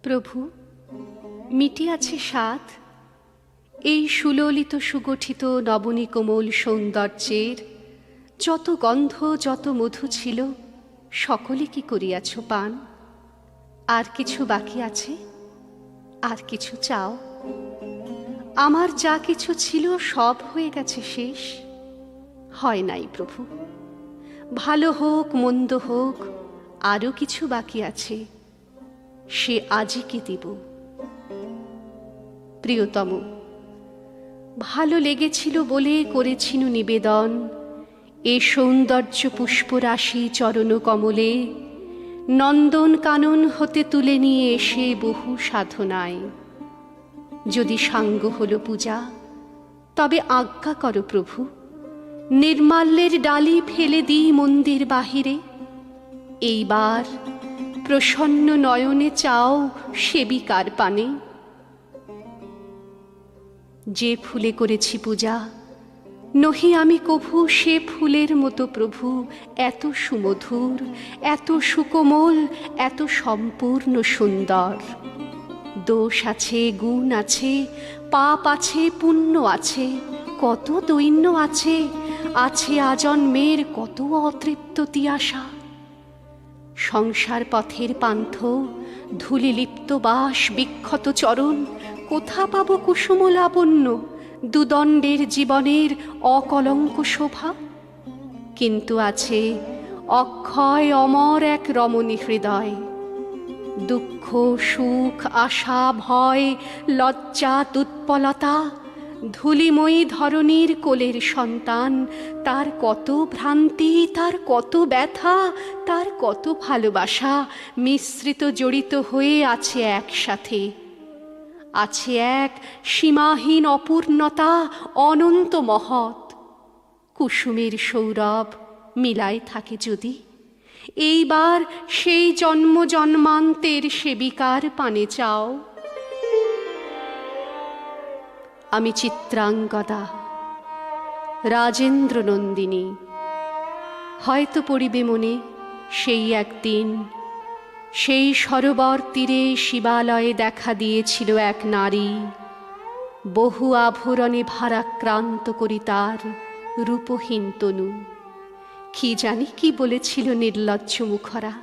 প্রভু, মিটিয়াছে স্বাদ এই সুললিত সুগঠিত নবনীকোমল সৌন্দর্যের। যত গন্ধ যত মধু ছিল, সকলে কি করিয়াছ পান? আর কিছু বাকি আছে? আর কিছু চাও? আমার যা কিছু ছিল সব হয়ে গেছে শেষ। হয় নাই প্রভু, ভালো হোক মন্দ হোক, আরও কিছু বাকি আছে, সে আজই কি দিব। প্রিয়তম, ভালো লেগেছিল বলে করেছিনু নিবেদন এ সৌন্দর্য পুষ্পরাশি চরণ কমলে, নন্দন কানন হতে তুলে নিয়ে এসে বহু সাধনায়। যদি সাঙ্গ হল পূজা, তবে আজ্ঞা করো প্রভু, নির্মাল্যের ডালি ফেলে দিই মন্দির বাহিরে। এইবার প্রসন্ন নয়নে চাও সেবিকার পানে। যে ফুলে করেছি পূজা, নহি আমি কভু সে ফুলের মতো প্রভু, এত সুমধুর, এত সুকোমল, এত সম্পূর্ণ সুন্দর। দোষ আছে, গুণ আছে, পাপ আছে, পুণ্য আছে, কত দৈন্য আছে, আছে আজন্মের কত অতৃপ্ত তিয়াসা। সংসার পথের পান্থ, ধূলিলিপ্ত বাস, বিক্ষত চরণ, কোথা পাব কুসুম লাবণ্য, দুদণ্ডের জীবনের অকলঙ্ক শোভা? কিন্তু আছে অক্ষয় অমর এক রমণী হৃদয়। দুঃখ সুখ আশা ভয় লজ্জা তুৎপলতা, ধূলিময়ী ধরণীর কোলের সন্তান, তার কত ভ্রান্তি, তার কত ব্যথা, তার কত ভালোবাসা মিশ্রিত জড়িত হয়ে আছে একসাথে। আছে এক সীমাহীন অপূর্ণতা, অনন্ত মহৎ। কুসুমের সৌরভ মিলায় থাকে যদি, এইবার সেই জন্ম জন্মান্তের সেবিকার পানে চাও। আমি চিত্রাঙ্গদা, রাজেন্দ্র নন্দিনী। হয়তো পড়িবে মনে সেই একদিন, সেই সরোবর তীরে শিবালয়ে দেখা দিয়েছিল এক নারী, বহু আভরণে ভারাক্রান্ত করি তার রূপহীন তনু। কি জানি কি বলেছিল নির্লজ্জ মুখরা,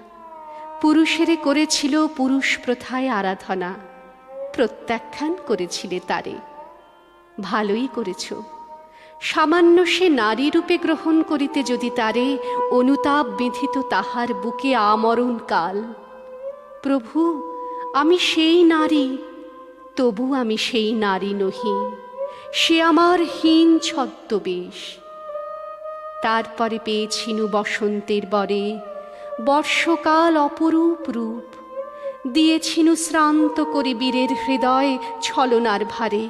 পুরুষেরে করেছিল পুরুষ প্রথায় আরাধনা, প্রত্যাখ্যান করেছিলে তারে। ভালোই করেছ, সামান্য সে নারী রূপে গ্রহণ করিতে যদি তারে অনুতাপ বিধিত তাহার বুকে আমরণ কাল। প্রভু, আমি সেই নারী, তবু আমি সেই নারী নহি, সে আমার হীন ছদ্মবেশ। তারপরে পেয়েছিনু বসন্তের বরে বর্ষকাল অপরূপ রূপ, দিয়েছিনু শ্রান্ত করি বীরের হৃদয় ছলনার ভারে,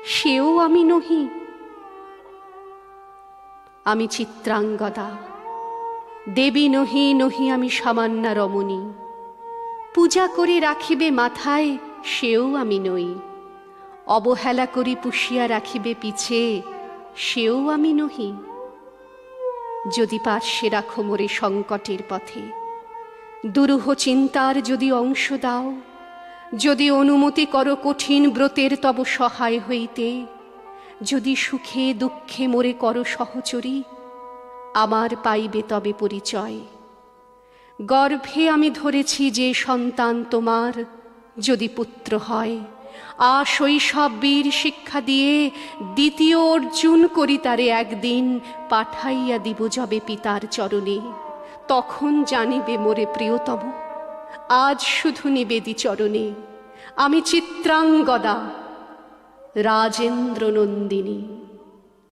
সেও আমি নহি। আমি চিত্রাঙ্গদা, দেবী নহি, নহি আমি সামান্যা রমণী। পূজা করে রাখিবে মাথায়, সেও আমি নই। অবহেলা করি পুষিয়া রাখিবে পিছে, সেও আমি নহি। যদি পার্শ্বে রাখো মোরে সংকটের পথে, দুরূহ চিন্তার যদি অংশ দাও, যদি অনুমতি করো কঠিন ব্রতের তব সহায় হইতে, যদি সুখে দুঃখে মোরে করো সহচরী, আমার পাইবে তবে পরিচয়। গর্ভে আমি ধরেছি যে সন্তান তোমার, যদি পুত্র হয়, শৈশব বীর শিক্ষা দিয়ে দ্বিতীয় অর্জুন করি তারে একদিন পাঠাইয়া দিব যবে পিতার চরণে। তখন জানিবে মোরে প্রিয়তম, আজ শুধু নিবেদি চরণে আমি চিত্রাঙ্গদা, রাজেন্দ্র নন্দিনী।